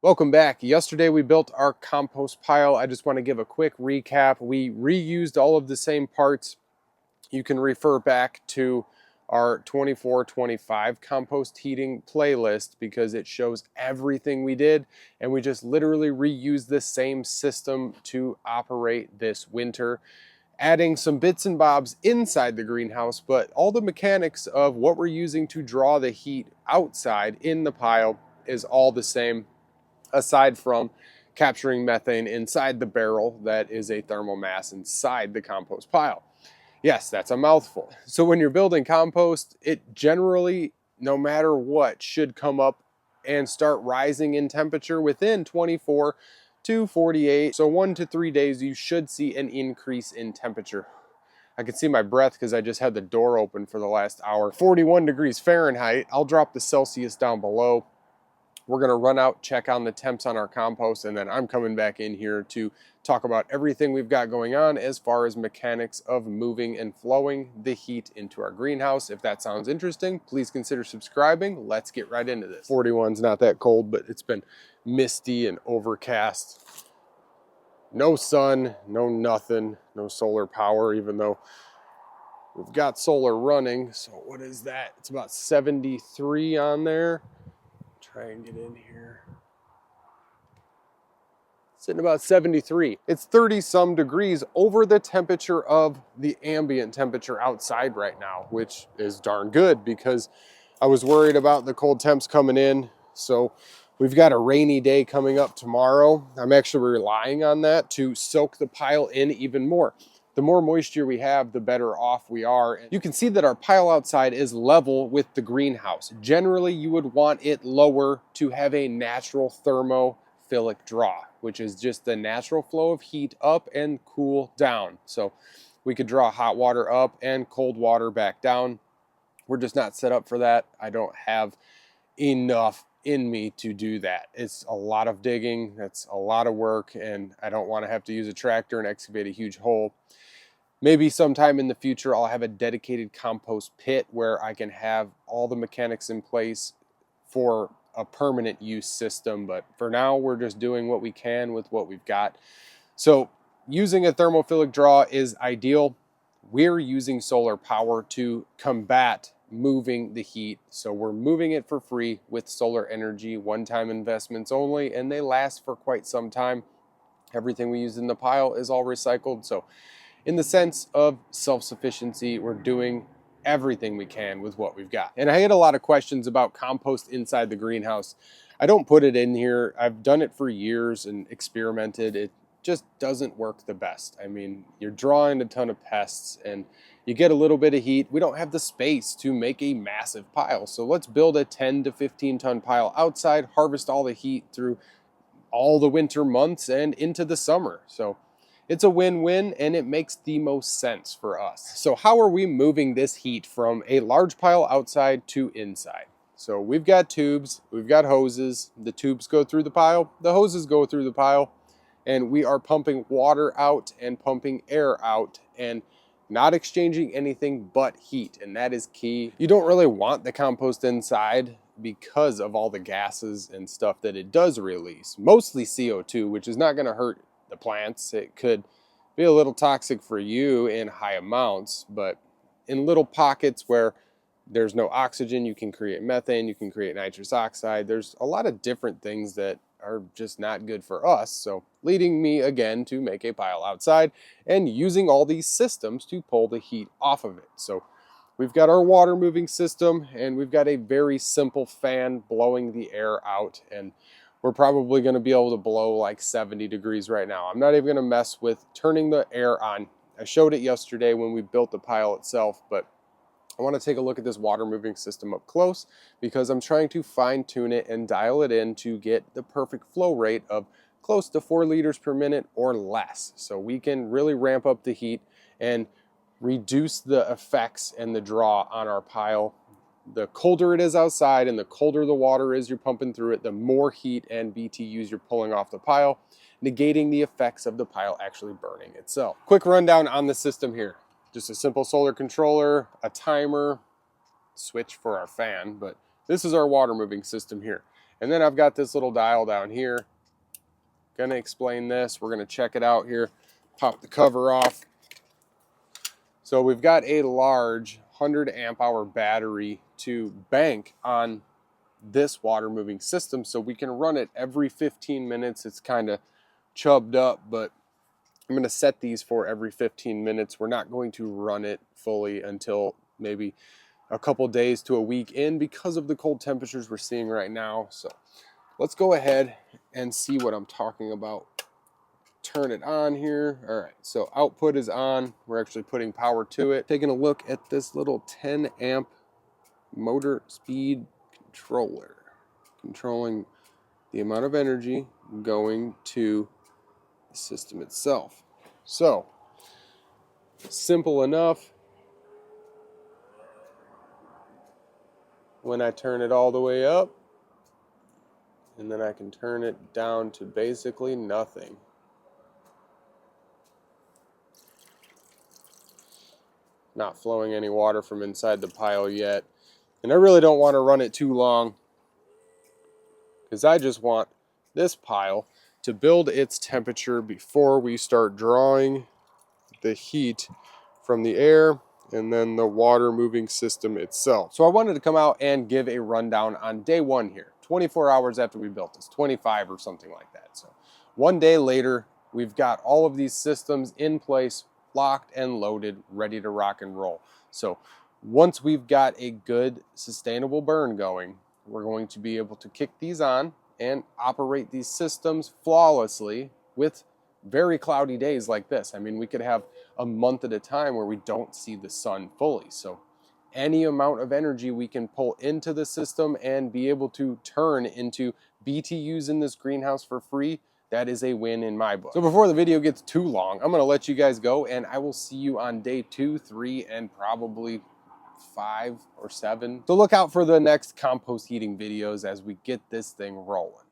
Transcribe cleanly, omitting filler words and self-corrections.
Welcome back. Yesterday we built our compost pile. I just want to give a quick recap. We reused all of the same parts. You can refer back to our 24-25 compost heating playlist because it shows everything we did, and we just literally reused the same system to operate this winter, adding some bits and bobs inside the greenhouse, but all the mechanics of what we're using to draw the heat outside in the pile is all the same, aside from capturing methane inside the barrel that is a thermal mass inside the compost pile. Yes, that's a mouthful. So when you're building compost, it generally, no matter what, should come up and start rising in temperature within 24 to 48. So 1 to 3 days, you should see an increase in temperature. I can see my breath because I just had the door open for the last hour. 41 degrees Fahrenheit. I'll drop the Celsius down below. We're going to run out, check on the temps on our compost, and then I'm coming back in here to talk about everything we've got going on as far as mechanics of moving and flowing the heat into our greenhouse. If that sounds interesting, please consider subscribing. Let's get right into this. 41's not that cold, but it's been misty and overcast. No sun, no nothing, no solar power, even though we've got solar running. So what is that? It's about 73 on there. Try and get in here. Sitting about 73. It's 30 some degrees over the temperature of the ambient temperature outside right now, which is darn good because I was worried about the cold temps coming in. So we've got a rainy day coming up tomorrow. I'm actually relying on that to soak the pile in even more. The more moisture we have, the better off we are. You can see that our pile outside is level with the greenhouse. Generally, you would want it lower to have a natural thermophilic draw, which is just the natural flow of heat up and cool down. So we could draw hot water up and cold water back down. We're just not set up for that. I don't have enough in me to do that. It's a lot of digging, that's a lot of work, and I don't want to have to use a tractor and excavate a huge hole. Maybe sometime in the future I'll have a dedicated compost pit where I can have all the mechanics in place for a permanent use system, but for now we're just doing what we can with what we've got. So using a thermophilic draw is ideal. We're using solar power to combat moving the heat, so we're moving it for free with solar energy, one-time investments only, and they last for quite some time. Everything we use in the pile is all recycled, so in the sense of self-sufficiency, we're doing everything we can with what we've got. And I had a lot of questions about compost inside the greenhouse. I don't put it in here. I've done it for years and experimented. It just doesn't work the best. I mean, you're drawing a ton of pests and you get a little bit of heat. We don't have the space to make a massive pile. So let's build a 10 to 15 ton pile outside, harvest all the heat through all the winter months and into the summer. So it's a win-win, and it makes the most sense for us. So how are we moving this heat from a large pile outside to inside? So we've got tubes, we've got hoses. The tubes go through the pile, the hoses go through the pile, and we are pumping water out and pumping air out and not exchanging anything but heat, and that is key. You don't really want the compost inside because of all the gases and stuff that it does release, mostly CO2, which is not going to hurt the plants. It could be a little toxic for you in high amounts, but in little pockets where there's no oxygen, you can create methane, you can create nitrous oxide. There's a lot of different things that are just not good for us. So leading me again to make a pile outside and using all these systems to pull the heat off of it. So we've got our water moving system, and we've got a very simple fan blowing the air out, and we're probably going to be able to blow like 70 degrees right now. I'm not even going to mess with turning the air on. I showed it yesterday when we built the pile itself, but I want to take a look at this water moving system up close because I'm trying to fine tune it and dial it in to get the perfect flow rate of close to 4 liters per minute or less. So we can really ramp up the heat and reduce the effects and the draw on our pile. The colder it is outside and the colder the water is you're pumping through it, the more heat and BTUs you're pulling off the pile, negating the effects of the pile actually burning itself. Quick rundown on the system here. Just a simple solar controller, a timer, switch for our fan, but this is our water moving system here. And then I've got this little dial down here. Gonna explain this. We're gonna check it out here. Pop the cover off. So we've got a large 100 amp hour battery to bank on this water moving system, so we can run it every 15 minutes. It's kind of chubbed up, but I'm going to set these for every 15 minutes. We're not going to run it fully until maybe a couple days to a week in because of the cold temperatures we're seeing right now. So let's go ahead and see what I'm talking about. Turn it on here. All right, so output is on. We're actually putting power to it. Taking a look at this little 10 amp motor speed controller, controlling the amount of energy going to the system itself. So simple enough. When I turn it all the way up, and then I can turn it down to basically nothing. Not flowing any water from inside the pile yet. And I really don't want to run it too long, because I just want this pile to build its temperature before we start drawing the heat from the air and then the water moving system itself. So I wanted to come out and give a rundown on day one here, 24 hours after we built this, 25 or something like that. So one day later, we've got all of these systems in place, locked and loaded, ready to rock and roll. So once we've got a good sustainable burn going, we're going to be able to kick these on and operate these systems flawlessly with very cloudy days like this. I mean, we could have a month at a time where we don't see the sun fully. So any amount of energy we can pull into the system and be able to turn into BTUs in this greenhouse for free, that is a win in my book. So before the video gets too long, I'm gonna let you guys go, and I will see you on day 2, 3, and probably 5 or 7. So look out for the next compost heating videos as we get this thing rolling.